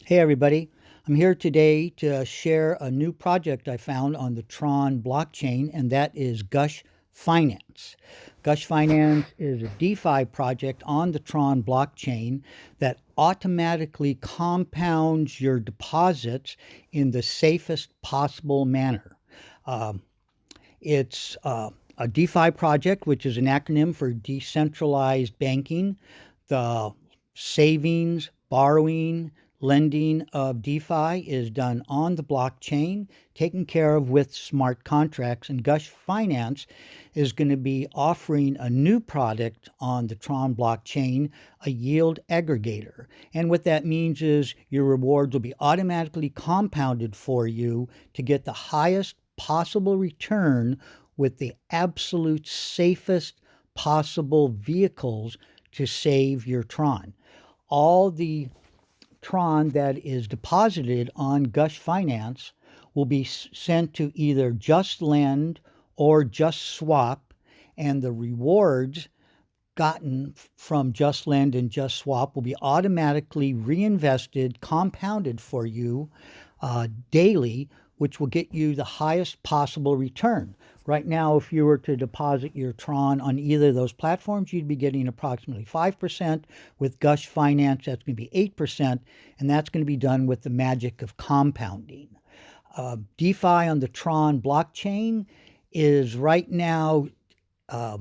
Hey everybody, I'm here today to share a new project I found on the Tron blockchain, and that is Gush Finance. Gush Finance is a DeFi project on the Tron blockchain that automatically compounds your deposits in the safest possible manner. Um, it's a DeFi project, which is an acronym for decentralized banking. The savings, borrowing, lending of DeFi is done on the blockchain, taken care of with smart contracts. And Gush Finance is going to be offering a new product on the Tron blockchain, a yield aggregator. And what that means is your rewards will be automatically compounded for you to get the highest possible return with the absolute safest possible vehicles to save your Tron. All the Tron that is deposited on Gush Finance will be sent to either Just Lend or Just Swap, and the rewards gotten from Just Lend and Just Swap will be automatically reinvested, compounded for you daily, which will get you the highest possible return. Right now, if you were to deposit your Tron on either of those platforms, you'd be getting approximately 5%. With Gush Finance, that's going to be 8%, and that's going to be done with the magic of compounding. DeFi on the Tron blockchain is right now uh,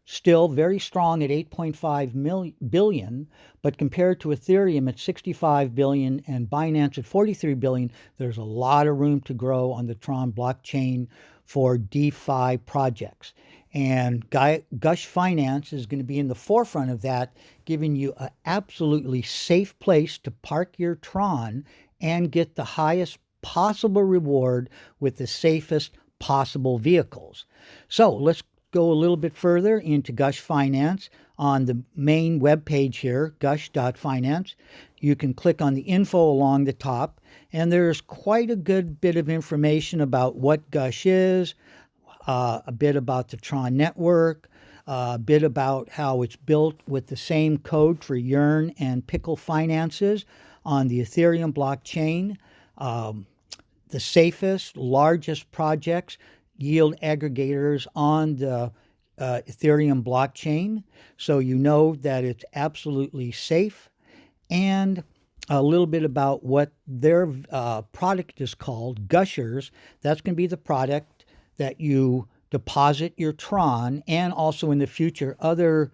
still very strong at 8.5 billion, but compared to Ethereum at 65 billion and Binance at 43 billion, there's a lot of room to grow on the Tron blockchain for DeFi projects. And Gush Finance is going to be in the forefront of that, giving you an absolutely safe place to park your Tron and get the highest possible reward with the safest possible vehicles. So let's go a little bit further into Gush Finance. On the main web page here, gush.finance, you can click on the info along the top, and there's quite a good bit of information about what Gush is, a bit about the Tron network, a bit about how it's built with the same code for Yearn and Pickle finances on the Ethereum blockchain. The safest, largest projects, yield aggregators on the Ethereum blockchain, so you know that it's absolutely safe, and a little bit about what their product is called, Gushers. That's going to be the product that you deposit your Tron, and also in the future, other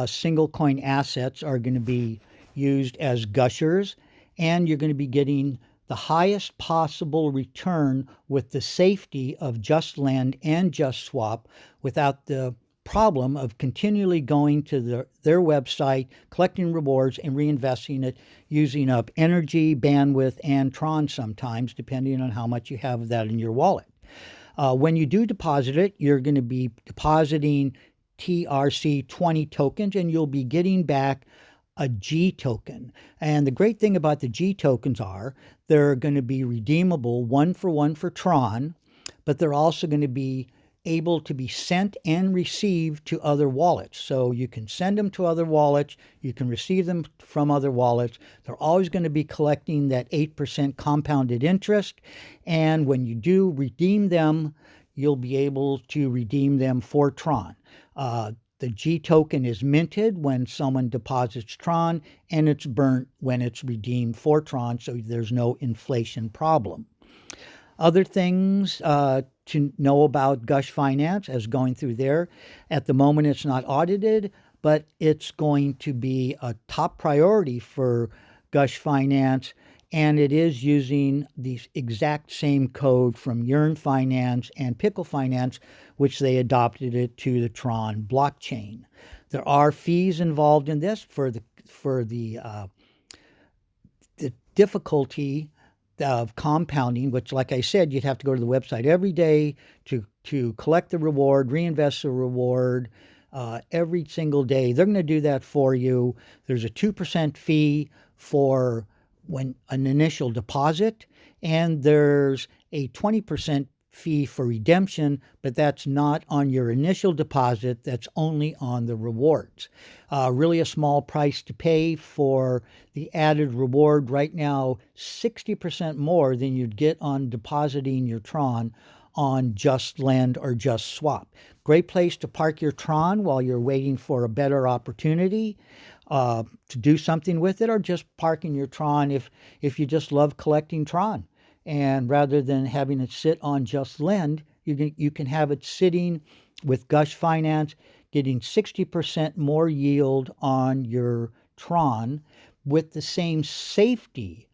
single coin assets are going to be used as Gushers, and you're going to be getting the highest possible return with the safety of Just Lend and Just Swap without the problem of continually going to their website, collecting rewards, and reinvesting it, using up energy, bandwidth, and Tron sometimes, depending on how much you have of that in your wallet. When you do deposit it, you're going to be depositing TRC20 tokens, and you'll be getting back a G token. And the great thing about the G tokens are they're going to be redeemable one for Tron, but they're also going to be able to be sent and received to other wallets. So you can send them to other wallets, you can receive them from other wallets. They're always going to be collecting that 8% compounded interest. And when you do redeem them, you'll be able to redeem them for Tron. The G token is minted when someone deposits Tron, and it's burnt when it's redeemed for Tron, so there's no inflation problem. Other things to know about Gush Finance as going through there. At the moment, it's not audited, but it's going to be a top priority for Gush Finance, and it is using the exact same code from Yearn Finance and Pickle Finance, which they adopted it to the Tron blockchain. There are fees involved in this for the difficulty of compounding, which, like I said, you'd have to go to the website every day to collect the reward, reinvest the reward every single day. They're going to do that for you. There's a 2% fee for when an initial deposit, and there's a 20% fee for redemption, but that's not on your initial deposit. That's only on the rewards. Really a small price to pay for the added reward. Right now, 60% more than you'd get on depositing your Tron on Just Lend or Just Swap. Great place to park your Tron while you're waiting for a better opportunity to do something with it, or just parking your Tron if you just love collecting Tron. And rather than having it sit on Just Lend, you can have it sitting with Gush Finance, getting 60% more yield on your Tron with the same safety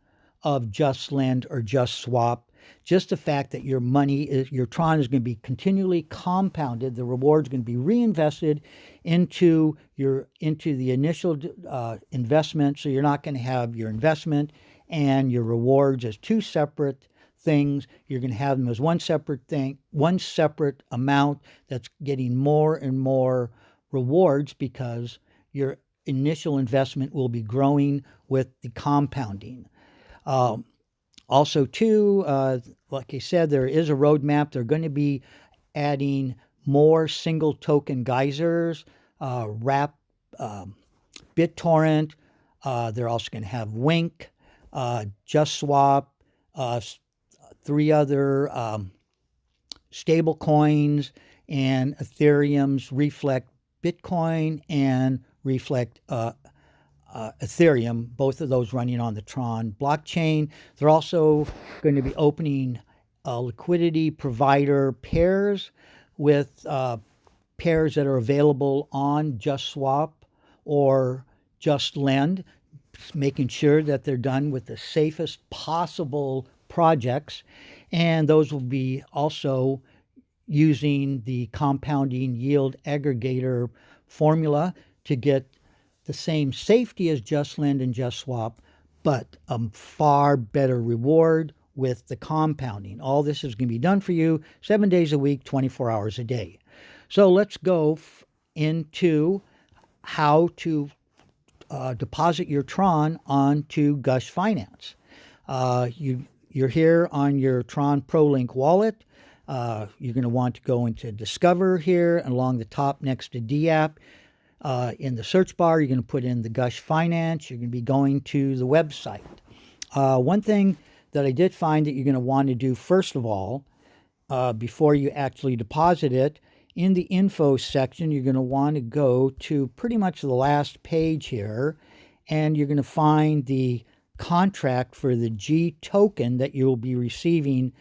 of Just Lend or Just Swap. Just the fact that your Tron is going to be continually compounded. The reward's going to be reinvested into the initial investment. So you're not going to have your investment and your rewards as two separate things. You're going to have them as one separate thing, one separate amount that's getting more and more rewards because your initial investment will be growing with the compounding. Also, too, like I said, there is a roadmap. They're going to be adding more single token geysers, Wrap, BitTorrent. They're also going to have Wink, Just Swap, 3 other stable coins, and Ethereum's Reflect Bitcoin and Reflect Ethereum, both of those running on the Tron blockchain. They're also going to be opening liquidity provider pairs with pairs that are available on Just Swap or Just Lend, making sure that they're done with the safest possible projects. And those will be also using the compounding yield aggregator formula to get the same safety as Just Lend and Just Swap, but a far better reward with the compounding. All this is going to be done for you 7 days a week, 24 hours a day. So let's go into how to deposit your Tron onto Gush Finance. You're here on your Tron ProLink wallet. You're going to want to go into Discover here, and along the top next to DApp. In the search bar, you're going to put in the Gush Finance. You're going to be going to the website. One thing that I did find that you're going to want to do first of all, before you actually deposit it, in the info section, you're going to want to go to pretty much the last page here, and you're going to find the contract for the G token that you'll be receiving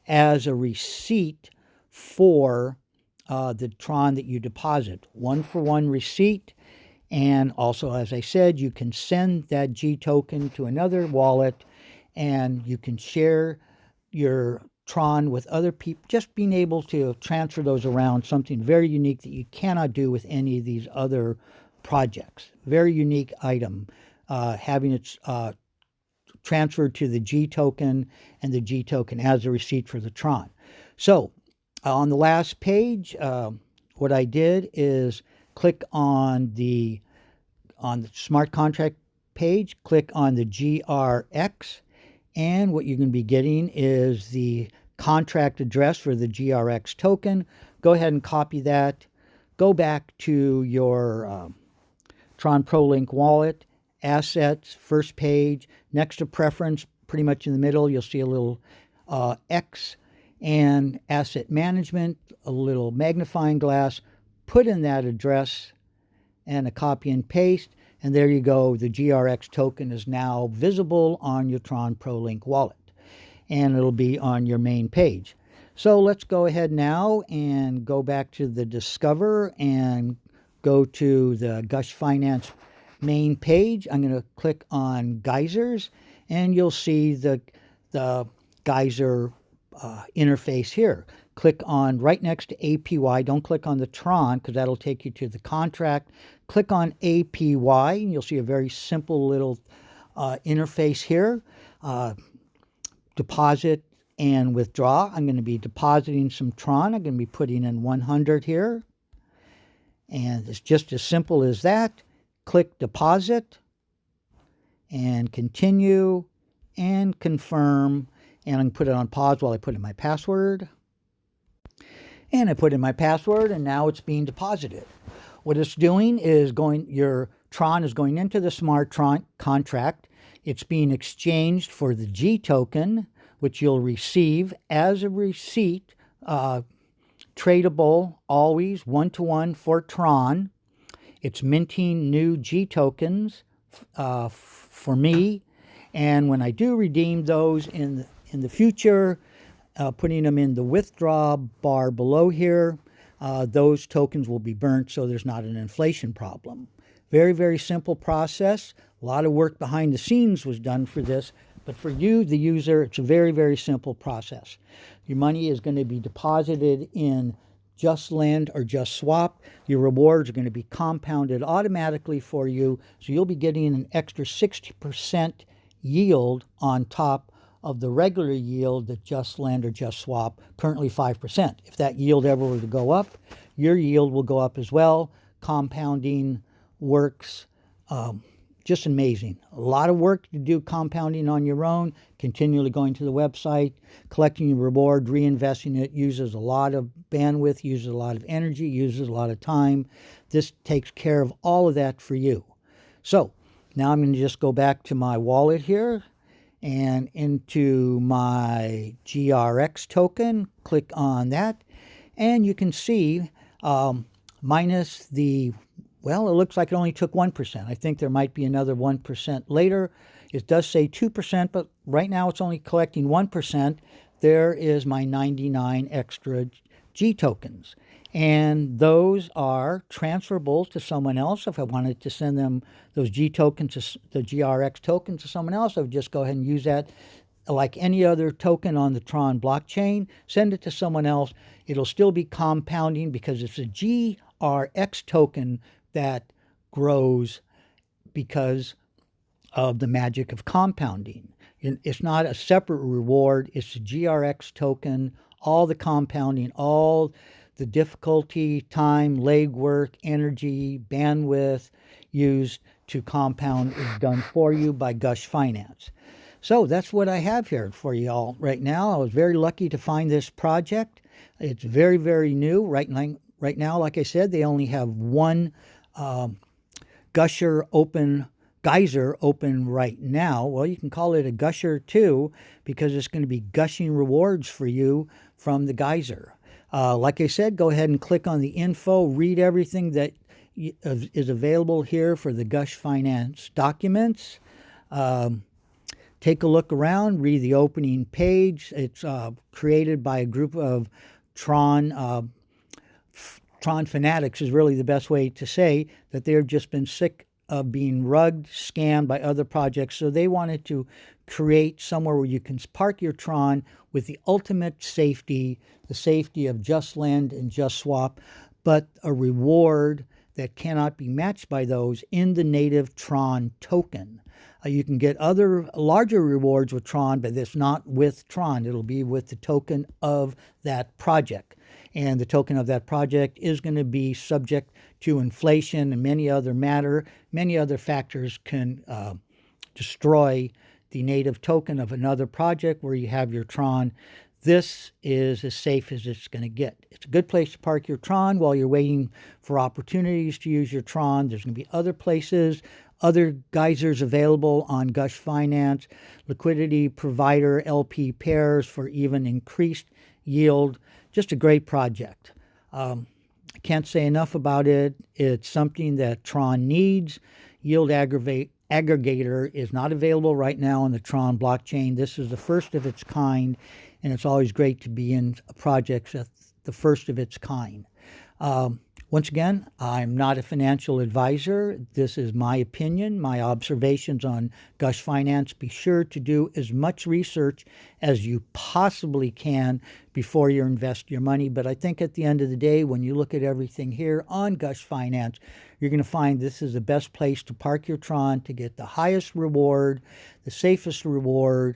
as a receipt for the Tron that you deposit. 1-for-1 receipt. And also, as I said, you can send that G token to another wallet, and you can share your Tron with other people. Just being able to transfer those around, something very unique that you cannot do with any of these other projects. Very unique item, having it transferred to the G token and the G token as a receipt for the Tron. So on the last page, what I did is click on the smart contract page, click on the GRX, and what you're going to be getting is the contract address for the GRX token. Go ahead and copy that. Go back to your Tron ProLink wallet, assets, first page, next to preference, pretty much in the middle, you'll see a little X, and asset management, a little magnifying glass. Put in that address and a copy and paste, and there you go. The GRX token is now visible on your Tron ProLink wallet, and it'll be on your main page. So let's go ahead now and go back to the Discover and go to the Gush Finance main page. I'm going to click on Geysers, and you'll see the Geyser interface here. Click on right next to APY. Don't click on the Tron because that'll take you to the contract. Click on APY, and you'll see a very simple little interface here. Deposit and withdraw. I'm going to be depositing some Tron. I'm going to be putting in 100 here. And it's just as simple as that. Click deposit and continue and confirm. And I'm going to put it on pause while I put in my password. And I put in my password, and now it's being deposited. What it's doing is your Tron is going into the smart Tron contract. It's being exchanged for the G token, which you'll receive as a receipt, tradable always one-to-one for Tron. It's minting new G tokens for me, and when I do redeem those in the future, putting them in the withdraw bar below here, those tokens will be burnt so there's not an inflation problem. Very, very simple process. A lot of work behind the scenes was done for this, but for you, the user, it's a very, very simple process. Your money is going to be deposited in Just Lend or Just Swap. Your rewards are going to be compounded automatically for you, so you'll be getting an extra 60% yield on top of the regular yield that Just Lend or Just Swap, currently 5%. If that yield ever were to go up, your yield will go up as well. Compounding works just amazing. A lot of work to do compounding on your own, continually going to the website, collecting your reward, reinvesting it, uses a lot of bandwidth, uses a lot of energy, uses a lot of time. This takes care of all of that for you. So now I'm going to just go back to my wallet here and into my GRX token, click on that, and you can see minus the, well, it looks like it only took 1%. I think there might be another 1% later. It does say 2%, but right now it's only collecting 1%. There is my 99 extra G tokens. And those are transferable to someone else. If I wanted to send them those G tokens, the GRX token to someone else, I would just go ahead and use that like any other token on the Tron blockchain, send it to someone else. It'll still be compounding because it's a GRX token that grows because of the magic of compounding. It's not a separate reward. It's a GRX token. All the compounding, all the difficulty, time, legwork, energy, bandwidth used to compound is done for you by Gush Finance. So that's what I have here for you all right now. I was very lucky to find this project. It's very, very new. Right now, like I said, they only have one Geyser open right now. Well, you can call it a Gusher too, because it's going to be gushing rewards for you from the Geyser. Like I said, go ahead and click on the info, read everything that is available here for the Gush Finance documents. Take a look around, read the opening page. It's created by a group of Tron fanatics is really the best way to say that they've just been sick of being rugged, scammed by other projects. So they wanted to create somewhere where you can park your Tron with the ultimate safety, the safety of Just Lend and Just Swap, but a reward that cannot be matched by those in the native Tron token. You can get other larger rewards with Tron, but it's not with Tron. It'll be with the token of that project. And the token of that project is going to be subject to inflation and many other factors can destroy the native token of another project where you have your Tron. This is as safe as it's going to get. It's a good place to park your Tron while you're waiting for opportunities to use your Tron. There's going to be other places, other geysers available on Gush Finance, liquidity provider LP pairs for even increased yield. Just a great project. I can't say enough about it. It's something that Tron needs. Yield aggregator is not available right now on the Tron blockchain. This is the first of its kind, and it's always great to be in projects that's the first of its kind. Once again, I'm not a financial advisor. This is my opinion, my observations on Gush Finance. Be sure to do as much research as you possibly can before you invest your money. But I think at the end of the day, when you look at everything here on Gush Finance, you're going to find this is the best place to park your Tron to get the highest reward, the safest reward,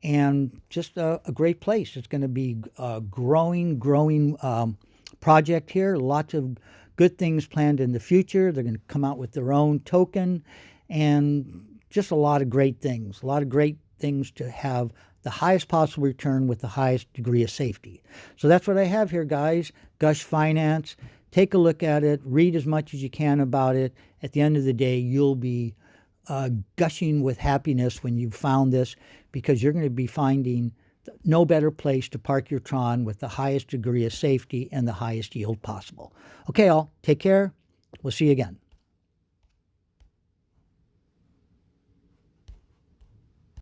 and just a great place. It's going to be a growing project here. Lots of good things planned in the future. They're going to come out with their own token and just a lot of great things to have the highest possible return with the highest degree of safety. So that's what I have here, guys. Gush Finance. Take a look at it. Read as much as you can about it. At the end of the day, you'll be gushing with happiness when you found this, because you're going to be finding no better place to park your Tron with the highest degree of safety and the highest yield possible. Okay, all. Take care. We'll see you again.